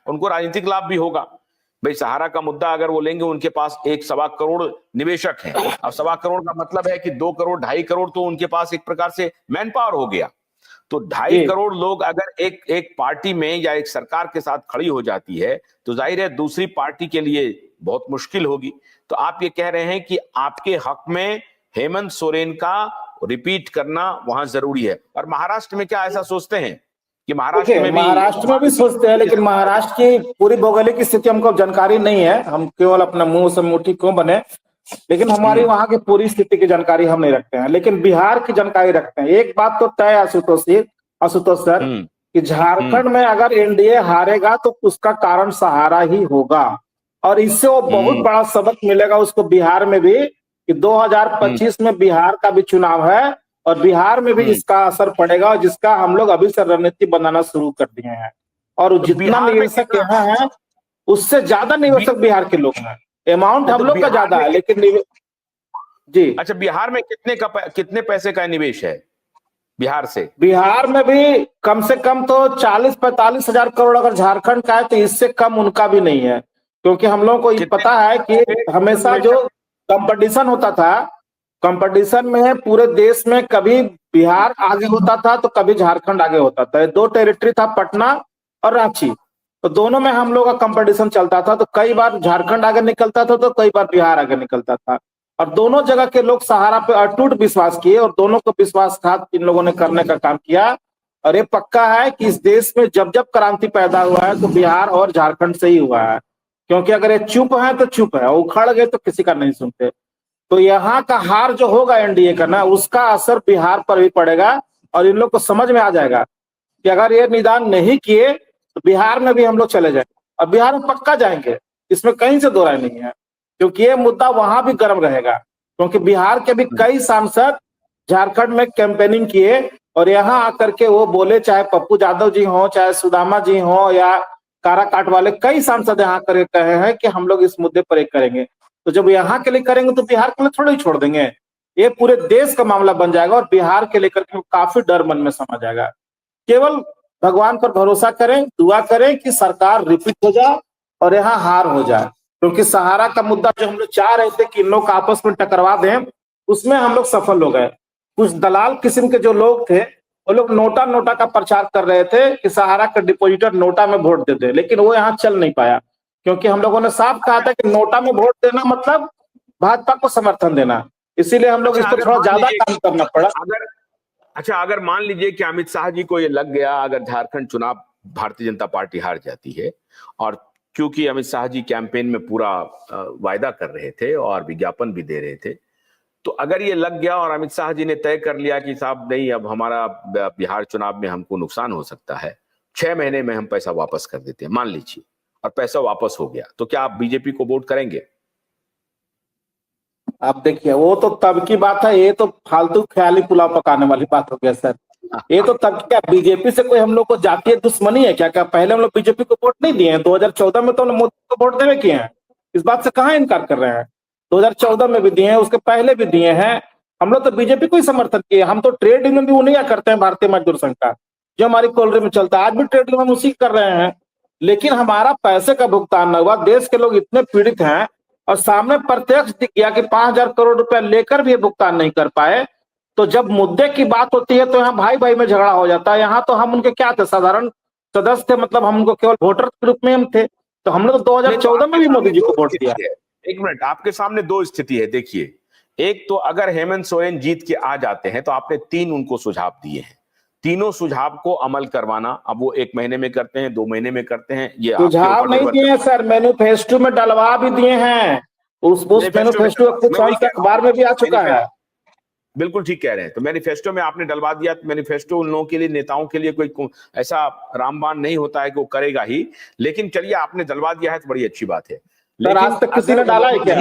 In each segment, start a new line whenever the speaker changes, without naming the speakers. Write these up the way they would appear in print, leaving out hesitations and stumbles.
उनको राजनीतिक लाभ भी होगा। भाई सहारा का मुद्दा अगर वो लेंगे, उनके पास 1.25 करोड़ निवेशक हैं। अब 1.25 करोड़ का मतलब है कि 2 करोड़ 2.5 करोड़ तो उनके पास एक प्रकार से मैन पावर हो गया। तो 2.5 करोड़ लोग अगर एक पार्टी में या एक सरकार के साथ खड़ी हो जाती है तो जाहिर है दूसरी पार्टी के लिए बहुत मुश्किल होगी। तो आप ये कह रहे हैं कि आपके हक में हेमंत सोरेन का रिपीट करना वहां जरूरी है। और महाराष्ट्र में क्या ऐसा सोचते हैं कि महाराष्ट्र में भी?
महाराष्ट्र में भी सोचते हैं, लेकिन महाराष्ट्र की पूरी भौगोलिक स्थिति हमको जानकारी नहीं है। हम केवल अपना मुंह से मुट्ठी क्यों बने, लेकिन हमारी वहां की पूरी स्थिति की जानकारी हम नहीं रखते हैं, लेकिन बिहार की जानकारी रखते हैं। एक बात तो तय है आशुतोष सर, कि झारखंड में अगर एनडीए हारेगा तो उसका कारण सहारा ही होगा, और इससे वो बहुत बड़ा सबक मिलेगा उसको बिहार में भी, कि 2025 में बिहार का भी चुनाव है और बिहार में भी इसका असर पड़ेगा, जिसका हम लोग अभी से रणनीति बनाना शुरू कर दिए हैं। और
तो
जितना निवेशक यहाँ है उससे ज्यादा निवेशक बिहार के लोग हैं। अमाउंट हम लोग का ज्यादा है, लेकिन जी
अच्छा, बिहार में कितने पैसे का निवेश है बिहार से?
बिहार में भी कम से कम तो 40-45 हजार करोड़ अगर झारखंड का है, तो इससे कम उनका भी नहीं है। क्योंकि हम लोगों को ये पता है कि हमेशा जो कंपटीशन होता था, कंपटीशन में पूरे देश में कभी बिहार आगे होता था तो कभी झारखंड आगे होता था। 2 टेरिटरी था, पटना और रांची, तो दोनों में हम लोग का कंपटीशन चलता था। तो कई बार झारखंड आगे निकलता था तो कई बार बिहार आगे निकलता था, और दोनों जगह के लोग सहारा पे अटूट विश्वास किए और दोनों को विश्वासघात इन लोगों ने करने का काम किया। और ये पक्का है कि इस देश में जब जब क्रांति पैदा हुआ है तो बिहार और झारखंड से ही हुआ है। क्योंकि अगर ये चुप है तो चुप है, उखड़ गए तो किसी का नहीं सुनते। तो यहाँ का हार जो होगा एनडीए का ना, उसका असर बिहार पर भी पड़ेगा, और इन लोग को समझ में आ जाएगा कि अगर ये निदान नहीं किए तो बिहार में भी हम लोग चले जाएंगे, और बिहार में पक्का जाएंगे, इसमें कहीं से दो राय नहीं है। क्योंकि ये मुद्दा वहां भी गर्म रहेगा, क्योंकि बिहार के भी कई सांसद झारखंड में कैंपेनिंग किए और यहाँ आकर के वो बोले, चाहे पप्पू यादव जी हो, चाहे सुदामा जी हो, या काराकाट वाले कई सांसद यहाँ करके कहे हैं कि हम लोग इस मुद्दे पर एक करेंगे। तो जब यहाँ के लिए करेंगे तो बिहार के लिए थोड़ा ही छोड़ देंगे, ये पूरे देश का मामला बन जाएगा और बिहार के लेकर के काफी डर मन में समा जाएगा। केवल भगवान पर भरोसा करें, दुआ करें कि सरकार रिपीट हो जाए और यहाँ हार हो जाए। क्योंकि सहारा का मुद्दा जो हम लोग चाह रहे थे कि इन लोग आपस में टकरवा दें, उसमें हम लोग सफल हो गए। कुछ दलाल किस्म के जो लोग थे वो लोग नोटा का प्रचार कर रहे थे कि सहारा का डिपोजिटर नोटा में वोट दे दे, लेकिन वो यहाँ चल नहीं पाया। क्योंकि हम लोगों ने साफ कहा था कि नोटा में वोट देना मतलब भाजपा को समर्थन देना, इसीलिए हम लोग इस पर थोड़ा ज्यादा काम करना पड़ा।
अगर मान लीजिए कि अमित शाह जी को ये लग गया, अगर झारखंड चुनाव भारतीय जनता पार्टी हार जाती है, और क्योंकि अमित शाह जी कैंपेन में पूरा वायदा कर रहे थे और विज्ञापन भी दे रहे थे, तो अगर ये लग गया और अमित शाह जी ने तय कर लिया कि साहब नहीं, अब हमारा बिहार चुनाव में हमको नुकसान हो सकता है, 6 महीने में हम पैसा वापस कर देते हैं, मान लीजिए, और पैसा वापस हो गया, तो क्या आप बीजेपी को वोट करेंगे?
आप देखिए, वो तो तब की बात है, ये तो फालतू ख्याली पुलाव पकाने वाली बात हो गया सर। ये तो तब क्या बीजेपी से कोई हम लोग को जातीय दुश्मनी है क्या? पहले हम लोग बीजेपी को वोट नहीं दिए हैं? 2014 में तो हम मोदी को वोट देवे किए हैं, इस बात से कहाँ इनकार कर रहे हैं। 2014 में भी दिए हैं, उसके पहले भी दिए हैं। हम लोग तो बीजेपी को ही समर्थन किए। हम तो ट्रेड यूनियन भी उन्हीं का करते हैं, भारतीय मजदूर संघ का, जो हमारी कोलरी में चलता है। आज भी ट्रेड यूनियन उसी कर रहे हैं, लेकिन हमारा पैसे का भुगतान न हुआ। देश के लोग इतने पीड़ित हैं और सामने प्रत्यक्ष दिख गया कि 5,000 करोड़ रुपया लेकर भी भुगतान नहीं कर पाए। तो जब मुद्दे की बात होती है तो यहाँ भाई भाई में झगड़ा हो जाता है। यहाँ तो हम उनके क्या थे, साधारण सदस्य थे, मतलब हम उनको केवल वोटर के रूप में हम थे। तो हमने तो 2014 में भी मोदी जी को वोट दिया।
एक मिनट, आपके सामने 2 स्थिति है। देखिए, एक तो अगर हेमंत सोरेन जीत के आ जाते हैं तो आपने 3 उनको सुझाव दिए हैं, तीनों सुझाव को अमल करवाना। अब वो 1 महीने में करते हैं, 2 महीने में करते हैं, ये
सुझाव नहीं दिए सर, मैनिफेस्टो में डलवा भी दिए हैं। उस मैनिफेस्टो कुछ अखबार में भी आ चुका है।
बिल्कुल ठीक कह रहे हैं। तो मैनिफेस्टो में आपने डलवा दिया, तो मैनिफेस्टो उन लोगों के लिए, नेताओं के लिए कोई ऐसा रामबाण नहीं होता है कि वो करेगा ही, लेकिन चलिए आपने डलवा दिया है तो बड़ी अच्छी बात है। लेकिन
आज तक किसी ने डाला है क्या?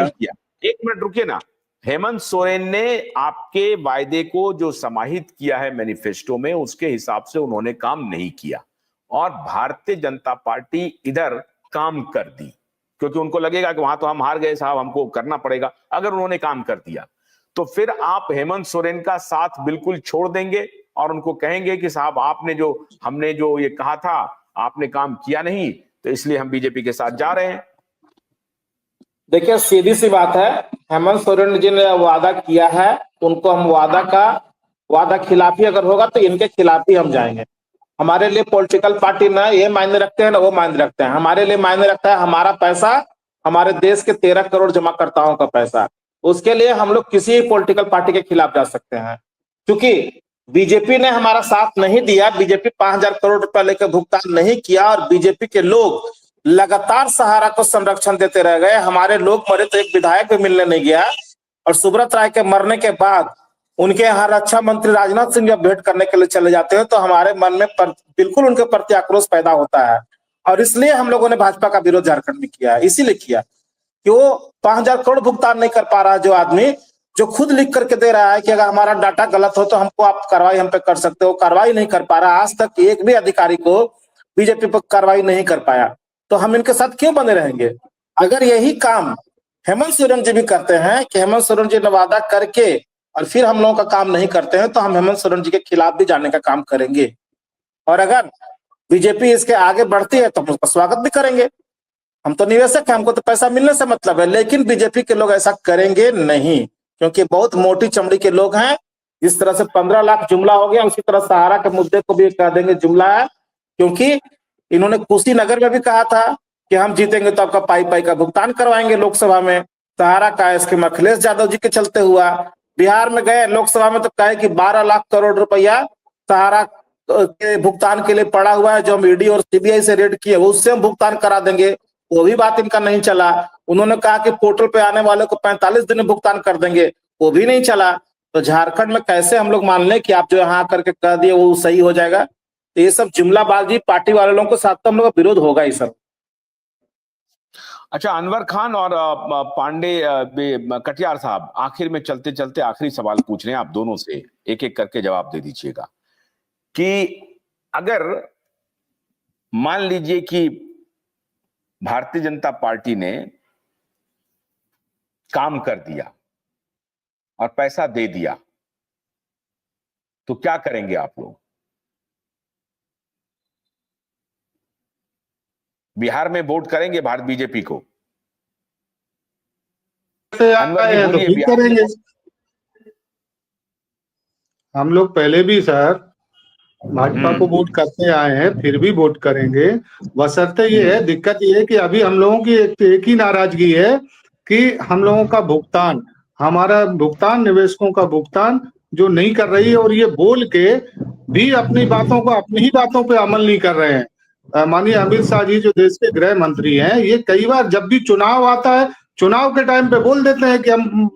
एक मिनट रुकिए ना, हेमंत सोरेन ने आपके वायदे को जो समाहित किया है मैनिफेस्टो में, उसके हिसाब से उन्होंने काम नहीं किया, और भारतीय जनता पार्टी इधर काम कर दी, क्योंकि उनको लगेगा कि वहां तो हम हार गए साहब, हमको करना पड़ेगा। अगर उन्होंने काम कर दिया तो फिर आप हेमंत सोरेन का साथ बिल्कुल छोड़ देंगे और उनको कहेंगे कि साहब आपने जो, हमने जो ये कहा था, आपने काम किया नहीं, तो इसलिए हम बीजेपी के साथ जा रहे हैं।
देखिए सीधी सी बात है, हेमंत सोरेन जी ने वादा किया है, उनको हम वादा खिलाफी अगर होगा तो इनके खिलाफ ही हम जाएंगे। हमारे लिए पॉलिटिकल पार्टी ना ये मायने रखते हैं ना वो मायने रखते हैं, हमारे लिए मायने रखता है हमारा पैसा, हमारे देश के 13 करोड़ जमाकर्ताओं का पैसा। उसके लिए हम लोग किसी पॉलिटिकल पार्टी के खिलाफ जा सकते हैं। क्योंकि बीजेपी ने हमारा साथ नहीं दिया, बीजेपी 5,000 करोड़ रुपया लेकर भुगतान नहीं किया और बीजेपी के लोग लगातार सहारा को संरक्षण देते रह गए। हमारे लोग मरे तो एक विधायक भी मिलने नहीं गया, और सुब्रत राय के मरने के बाद उनके यहाँ रक्षा मंत्री राजनाथ सिंह जब भेंट करने के लिए चले जाते हैं तो हमारे मन में बिल्कुल उनके प्रति आक्रोश पैदा होता है। और इसलिए हम लोगों ने भाजपा का विरोध झारखंड में किया है। इसीलिए किया कि वो 5,000 करोड़ भुगतान नहीं कर पा रहा है, जो आदमी जो खुद लिख करके दे रहा है कि अगर हमारा डाटा गलत हो तो हमको आप कार्रवाई हम पे कर सकते हो, कार्रवाई नहीं कर पा रहा। आज तक एक भी अधिकारी को बीजेपी पर कार्रवाई नहीं कर पाया, तो हम इनके साथ क्यों बने रहेंगे? अगर यही काम हेमंत सोरेन जी भी करते हैं कि हेमंत सोरेन जी ने वादा करके और फिर हम लोगों का काम नहीं करते हैं, तो हम हेमंत सोरेन जी के खिलाफ भी जाने का काम करेंगे। और अगर बीजेपी इसके आगे बढ़ती है तो हम उसका स्वागत भी करेंगे। हम तो निवेशक हैं, हमको तो पैसा मिलने से मतलब है, लेकिन बीजेपी के लोग ऐसा करेंगे नहीं, क्योंकि बहुत मोटी चमड़ी के लोग हैं। जिस तरह से 15 लाख जुमला हो गया, उसी तरह सहारा के मुद्दे को भी कह देंगे जुमला है। क्योंकि इन्होंने कुशीनगर में भी कहा था कि हम जीतेंगे तो आपका पाई का भुगतान करवाएंगे लोकसभा में। सहारा का स्कीम अखिलेश यादव जी के चलते हुआ। बिहार में गए लोकसभा में तो कहे कि 12 लाख करोड़ रुपया सहारा के भुगतान के लिए पड़ा हुआ है, जो हम ईडी और सीबीआई से रेड किए उससे हम भुगतान करा देंगे। वो भी बात इनका नहीं चला। उन्होंने कहा कि पोर्टल पे आने वाले को 45 दिन में भुगतान कर देंगे, वो भी नहीं चला। तो झारखंड में कैसे हम लोग मान लें कि आप जो यहाँ करके कह दिए वो सही हो जाएगा? तो ये सब जुमलाबाजी पार्टी वाले लोगों के साथ तो हम लोग का विरोध होगा ही सर।
अच्छा, अनवर खान और पांडे कटियार साहब, आखिर में चलते चलते आखिरी सवाल पूछ रहे हैं, आप दोनों से एक एक करके जवाब दे दीजिएगा कि अगर मान लीजिए कि भारतीय जनता पार्टी ने काम कर दिया और पैसा दे दिया, तो क्या करेंगे आप लोग? बिहार में वोट करेंगे भारत बीजेपी को?
तो ठीक करेंगे। हम लोग पहले भी सर भाजपा को वोट करते आए हैं, फिर भी वोट करेंगे। बशर्ते ये है, दिक्कत ये है कि अभी हम लोगों की एक ही नाराजगी है कि हम लोगों का भुगतान, हमारा भुगतान, निवेशकों का भुगतान जो नहीं कर रही है, और ये बोल के भी अपनी बातों को, अपनी ही बातों पे अमल नहीं कर रहे हैं। माननीय अमित शाह जी जो देश के गृह मंत्री हैं, ये कई बार जब भी चुनाव आता है, चुनाव के टाइम पे बोल देते हैं कि हम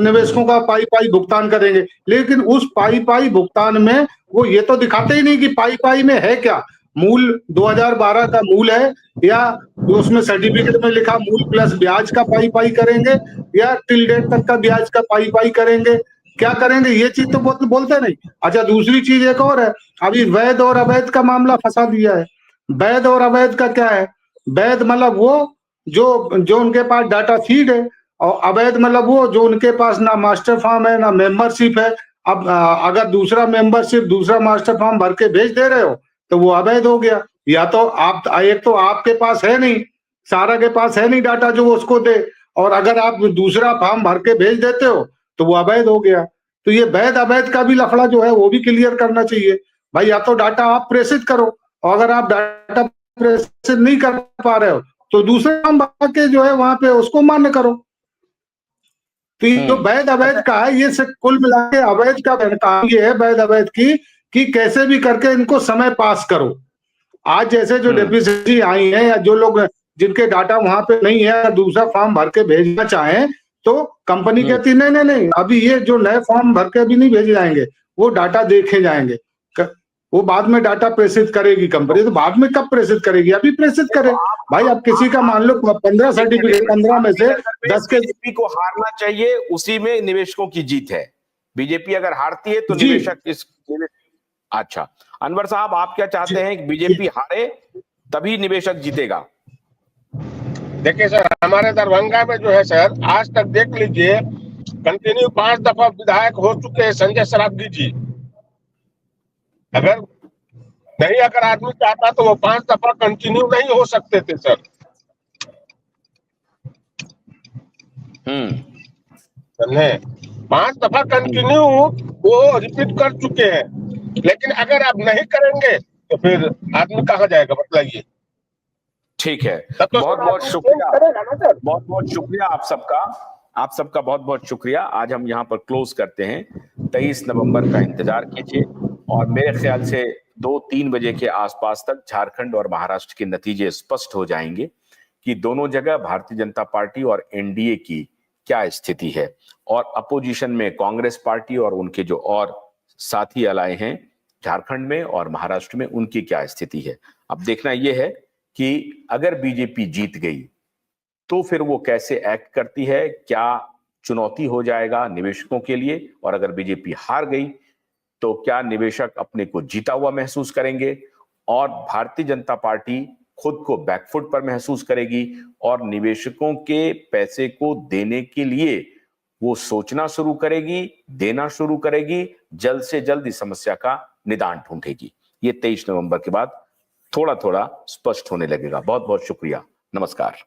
निवेशकों का पाई भुगतान करेंगे, लेकिन उस पाई भुगतान में वो ये तो दिखाते ही नहीं कि पाई में है क्या। मूल 2012 का मूल है, या उसमें सर्टिफिकेट में लिखा मूल प्लस ब्याज का पाई करेंगे, या टिल डेट तक का ब्याज का पाई करेंगे, क्या करेंगे ये चीज तो बोलते नहीं। अच्छा, दूसरी चीज एक और है, अभी वैध और अवैध का मामला फंसा दिया है। वैध और अवैध का क्या है? वैध मतलब वो जो उनके पास डाटा फीड है, और अवैध मतलब वो जो उनके पास ना मास्टर फॉर्म है ना मेंबरशिप है। अब अगर दूसरा मेंबरशिप, दूसरा मास्टर फॉर्म भर के भेज दे रहे हो तो वो अवैध हो गया। या तो आप, एक तो आपके पास है नहीं, सारा के पास है नहीं डाटा जो वो उसको दे, और अगर आप दूसरा फॉर्म भर के भेज देते हो तो वो अवैध हो गया। तो ये वैध अवैध का भी लफड़ा जो है वो भी क्लियर करना चाहिए भाई। या तो डाटा आप प्रेषित करो, और अगर आप डाटा प्रेषित नहीं कर पा रहे हो तो दूसरे फॉर्म भर के जो है वहां पे उसको मान्य करो। तो ये जो वैध अवैध का है, ये से कुल मिला के अवैध का काम ये है, वैध अवैध की, कि कैसे भी करके इनको समय पास करो। आज जैसे जो डेप्यूटी आई है, या जो लोग जिनके डाटा वहां पे नहीं है, दूसरा फॉर्म भर के भेजना चाहें तो कंपनी कहती नहीं, अभी ये जो नए फॉर्म भर के अभी नहीं भेजे जाएंगे, वो डाटा देखे जाएंगे, वो बाद में डाटा प्रेषित करेगी कंपनी। तो बाद में कब प्रेषित करेगी? अभी प्रेषित करे भाई। अब किसी का मान लो 15 सर्टिफिकेट, 15 में से 10 के
बीजेपी को हारना चाहिए, उसी में निवेशकों की जीत है। बीजेपी अगर हारती है तो निवेशक अच्छा, अनवर साहब आप क्या चाहते हैं कि बीजेपी हारे तभी निवेशक जीतेगा?
देखिए सर, हमारे दरभंगा में जो है सर, आज तक देख लीजिए कंटिन्यू 5 दफा विधायक हो चुके हैं संजय सरावगी जी। अगर नहीं अगर आदमी चाहता तो वो 5 दफा कंटिन्यू नहीं हो सकते थे सर। समझे? 5 दफा कंटिन्यू वो रिपीट कर चुके हैं, लेकिन अगर आप नहीं करेंगे तो फिर आदमी कहाँ जाएगा बताइए।
ठीक है,
तब तो
बहुत
सर
बहुत
आदमी
शुक्रिया,
change करेगा ना सर।
बहुत बहुत शुक्रिया आप सबका बहुत बहुत शुक्रिया। आज हम यहाँ पर क्लोज करते हैं। 23 नवंबर का इंतजार कीजिए और मेरे ख्याल से 2-3 बजे के आसपास तक झारखंड और महाराष्ट्र के नतीजे स्पष्ट हो जाएंगे कि दोनों जगह भारतीय जनता पार्टी और एनडीए की क्या स्थिति है, और अपोजिशन में कांग्रेस पार्टी और उनके जो और साथी अलाए हैं झारखंड में और महाराष्ट्र में, उनकी क्या स्थिति है। अब देखना यह है कि अगर बीजेपी जीत गई तो फिर वो कैसे एक्ट करती है, क्या चुनौती हो जाएगा निवेशकों के लिए, और अगर बीजेपी हार गई तो क्या निवेशक अपने को जीता हुआ महसूस करेंगे और भारतीय जनता पार्टी खुद को बैकफुट पर महसूस करेगी और निवेशकों के पैसे को देने के लिए वो सोचना शुरू करेगी, देना शुरू करेगी, जल्द से जल्द इस समस्या का निदान ढूंढेगी। ये 23 नवंबर के बाद थोड़ा थोड़ा स्पष्ट होने लगेगा। बहुत बहुत शुक्रिया, नमस्कार।